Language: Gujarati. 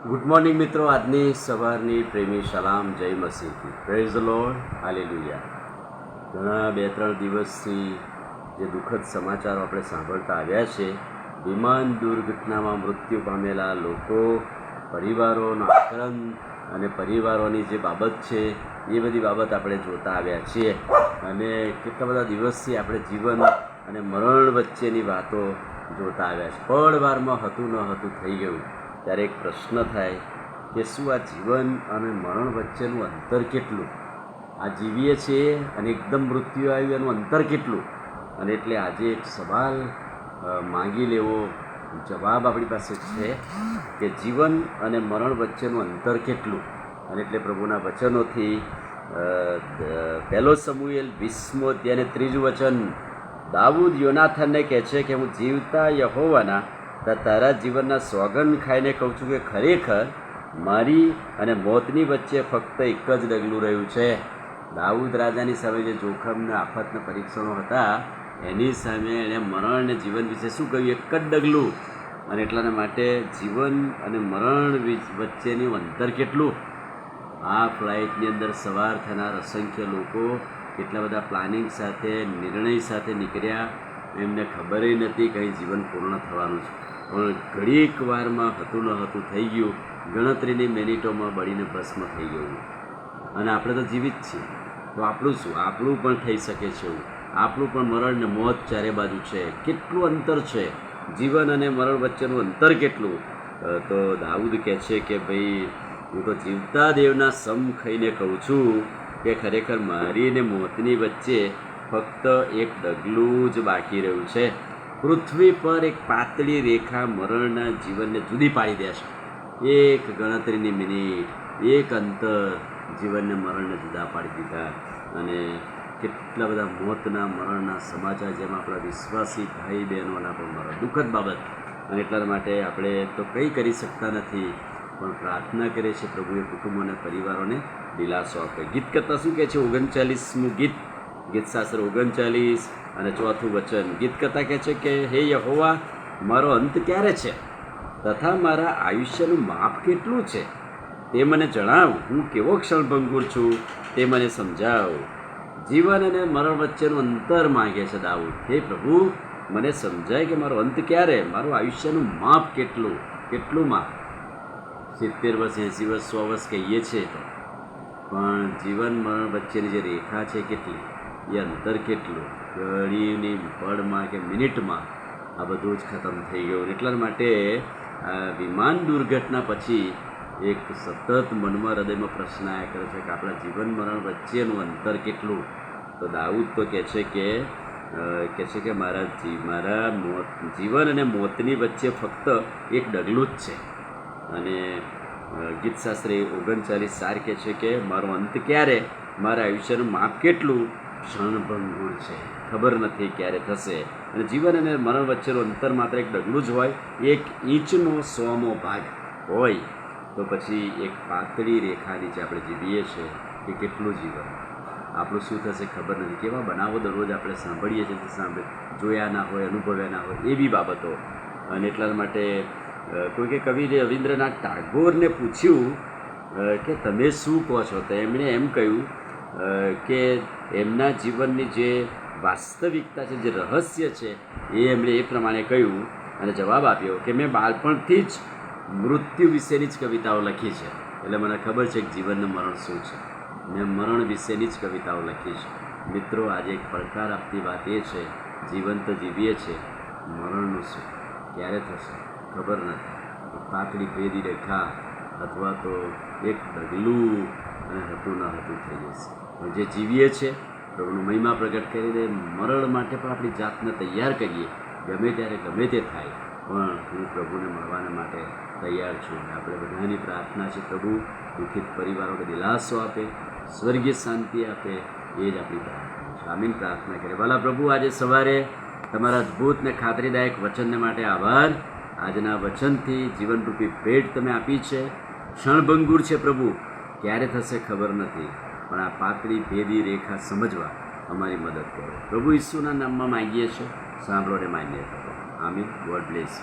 ગુડ મોર્નિંગ મિત્રો. આજની સવારની પ્રેમી સલામ, જય મસીહથી. Praise the Lord, hallelujah. ઘણા 2-3 દિવસથી જે દુઃખદ સમાચારો આપણે સાંભળતા આવ્યા છે, વિમાન દુર્ઘટનામાં મૃત્યુ પામેલા લોકો, પરિવારોનો આક્રંદ અને પરિવારોની જે બાબત છે એ બધી બાબત આપણે જોતા આવ્યા છીએ. અને કેટલા બધા દિવસથી આપણે જીવન અને મરણ વચ્ચેની વાતો જોતા આવ્યા છે. પળવારમાં હતું ન હતું થઈ ગયું. ત્યારે એક પ્રશ્ન થાય કે શું આ જીવન અને મરણ વચ્ચેનું અંતર કેટલું? આ જીવીએ છીએ અને એકદમ મૃત્યુ આવ્યું, એનું અંતર કેટલું? અને એટલે આજે એક સવાલ માંગી લેવો, જવાબ આપણી પાસે છે કે જીવન અને મરણ વચ્ચેનું અંતર કેટલું? અને એટલે પ્રભુના વચનોથી 1 સમુએલ 20મો અધ્યાય અને 3જું વચન, દાઉદ યોનાથનને કહે છે કે હું જીવતા યહોવાના તારા જીવનના સોગંદ ખાઈને કહું છું કે ખરેખર મારી અને મોતની વચ્ચે ફક્ત એક જ ડગલું રહ્યું છે. દાઉદ રાજાની સામે જે જોખમના આફતના પરીક્ષણો હતા, એની સામે એણે મરણ અને જીવન વિશે શું કહ્યું? એક જ ડગલું. અને એટલાના માટે જીવન અને મરણ વચ્ચેનું અંતર કેટલું? આ ફ્લાઇટની અંદર સવાર થનાર અસંખ્ય લોકો કેટલા બધા પ્લાનિંગ સાથે, નિર્ણય સાથે નીકળ્યા, એમને ખબર નથી કંઈ જીવન પૂર્ણ થવાનું છે. પણ ઘડીક વારમાં હતું ન હતું થઈ ગયું, ગણતરીની મિનિટોમાં બળીને ભસ્મ થઈ ગયું. અને આપણે તો જીવિત છીએ, તો આપણું શું? આપણું પણ થઈ શકે છે એવું. આપણું પણ મરણ ને મોત ચારે બાજુ છે. કેટલું અંતર છે જીવન અને મરણ વચ્ચેનું અંતર કેટલું? તો દાઉદ કહે છે કે ભાઈ, હું તો જીવતા દેવના સમ ખાઈને કહું છું કે ખરેખર મારી ને મોતની વચ્ચે ફક્ત એક ડગલું જ બાકી રહ્યું છે. પૃથ્વી પર એક પાતળી રેખા મરણના જીવનને જુદી પાડી દેશે. એક ગણતરીની મિનિટ, એક અંતર જીવનને મરણને જુદા પાડી દીધા. અને કેટલા બધા મોતના, મરણના સમાચાર, જેમાં આપણા વિશ્વાસી ભાઈ બહેનોના પણ મરણ, દુઃખદ બાબત. અને એટલા માટે આપણે તો કંઈ કરી શકતા નથી, પણ પ્રાર્થના કરીએ છીએ પ્રભુએ કુટુંબો અને પરિવારોને દિલાસો આપે. ગીતકર્તા શું કહે છે? 39મું ગીત, ગીતશાસ્ત્ર 39 અને 4થું વચન. ગીતકર્તા કહે છે કે હે યહોવા, મારો અંત ક્યારે છે તથા મારા આયુષ્યનું માપ કેટલું છે તે મને જણાવ. હું કેવો ક્ષણભંગુર છું તે મને સમજાવ. જીવન અને મરણ વચ્ચેનું અંતર માગે છે દાઉદ. હે પ્રભુ, મને સમજાય કે મારો અંત ક્યારે, મારું આયુષ્યનું માપ કેટલું? કેટલું માપ? 70 વર્ષ, 80 વર્ષ, 100 વર્ષ કહીએ છીએ તો, પણ જીવન મરણ વચ્ચેની જે રેખા છે કેટલી, એ અંતર કેટલું? ઘડીની પળમાં કે મિનિટમાં આ બધું જ ખતમ થઈ ગયું. એટલા માટે આ વિમાન દુર્ઘટના પછી એક સતત મનમાં, હૃદયમાં પ્રશ્ન આવ્યા કરે છે કે આપણા જીવન મરણ વચ્ચેનું અંતર કેટલું? તો દાઉદ તો કહે છે કે મારા જીવન અને મોતની વચ્ચે ફક્ત એક ડગલું જ છે. અને ગીતશાસ્ત્રી 39:4 કહે છે કે મારો અંત ક્યારે, મારા આયુષ્યનું માપ કેટલું? ક્ષણભંગુર છે, ખબર નથી ક્યારે થશે. અને જીવન અને મરણ વચ્ચેનું અંતર માત્ર એક ડગલું જ હોય, 1 ઇંચનો 100મો ભાગ હોય, તો પછી એક પાતળી રેખા નીચે આપણે જીવીએ છીએ કે કેટલું જીવન, આપણું શું થશે ખબર નથી. કેવા બનાવો દરરોજ આપણે સાંભળીએ છીએ, જોયા ના હોય, અનુભવ્યા ના હોય, એવી બાબતો. અને એટલા માટે કોઈકે કવિ રવિન્દ્રનાથ ટાગોરને પૂછ્યું કે તમે શું કહો છો? તો એમણે એમ કહ્યું કે એમના જીવનની જે વાસ્તવિકતા છે, જે રહસ્ય છે, એ એમણે એ પ્રમાણે કહ્યું અને જવાબ આપ્યો કે મેં બાળપણથી જ મૃત્યુ વિશેની જ કવિતાઓ લખી છે. એટલે મને ખબર છે કે જીવન અને મરણ શું છે. મેં મરણ વિશેની જ કવિતાઓ લખી છે. મિત્રો, આજે એક પડકાર આપતી વાત એ છે, જીવન તો જીવીએ છીએ, મરણનું શું, ક્યારે થશે ખબર નથી. પાતળી ભેદી રેખા અથવા તો એક ડગલું અને હતું ન હતું થઈ જશે. પણ જે જીવીએ છીએ, પ્રભુનું મહિમા પ્રગટ કરીને મરણ માટે પણ આપણી જાતને તૈયાર કરીએ. ગમે ત્યારે ગમે તે થાય, પણ હું પ્રભુને મળવાના માટે તૈયાર છું. આપણે બધાની પ્રાર્થના છે પ્રભુ દુઃખિત પરિવારોને દિલાસો આપે, સ્વર્ગીય શાંતિ આપે, એ જ આપણી પ્રાર્થના છે. આમીન. પ્રાર્થના કરીએ. ભલા પ્રભુ, આજે સવારે તમારા અદ્ભુત ને ખાતરીદાયક વચનને માટે આભાર. આજના વચનથી જીવનરૂપી ભેટ તમે આપી છે. ક્ષણભંગુર છે પ્રભુ, ક્યારે થશે ખબર નથી, પણ આ પાતળી ભેદી રેખા સમજવા અમારી મદદ કરો. પ્રભુ ઈસુના નામમાં માંગીએ છીએ, સાંભળો ને માન્ય કરો. આમીન. God bless.